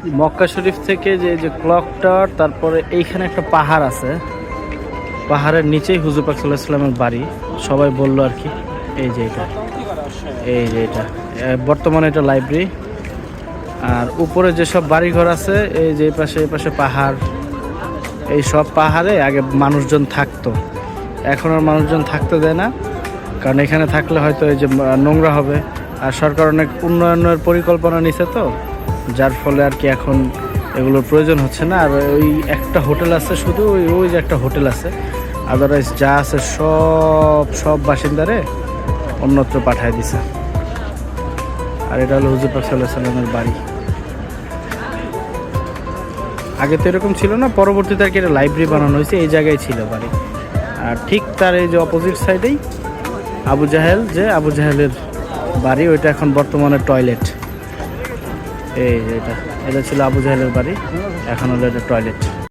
মক্কা শরীফ থেকে যে clock tower, তারপরে এইখানে একটা পাহাড় আছে, পাহাড়ের নিচেই হুজুর পাক সাল্লাল্লাহু আলাইহি ওয়াসাল্লামের বাড়ি সবাই বললো আর কি। এই যে এটা, এই যে এটা বর্তমানে এটা লাইব্রেরি। আর উপরে যেসব বাড়িঘর আছে এই যে এই পাশে পাহাড়, এই সব পাহাড়ে আগে মানুষজন থাকতো, এখন আর মানুষজন থাকতে দেয় না, কারণ এখানে থাকলে হয়তো এই যে নোংরা হবে। আর সরকার অনেক উন্নয়নের পরিকল্পনা নিছে, তো যার ফলে আর কি এখন এগুলোর প্রয়োজন হচ্ছে না। আর ওই একটা হোটেল আছে, শুধু ওই যে একটা হোটেল আছে, আদারওয়াইজ যা আছে সব বাসিন্দারে অন্যত্র পাঠায় দিছে। আর এটা হলো হুজুর পাক সাল্লাল্লাহু আলাইহি ওয়াসাল্লামের বাড়ি। আগে তো এরকম ছিল না, পরবর্তীতে আর কি এটা লাইব্রেরি বানানো হয়েছে, এই জায়গায় ছিল বাড়ি। আর ঠিক তার এই যে অপোজিট সাইডেই আবু জাহেলের বাড়ি, ওইটা এখন বর্তমানে টয়লেট। এই যে এটা ছিল আবু জাহেলের বাড়ি, এখন হলো এটা টয়লেট।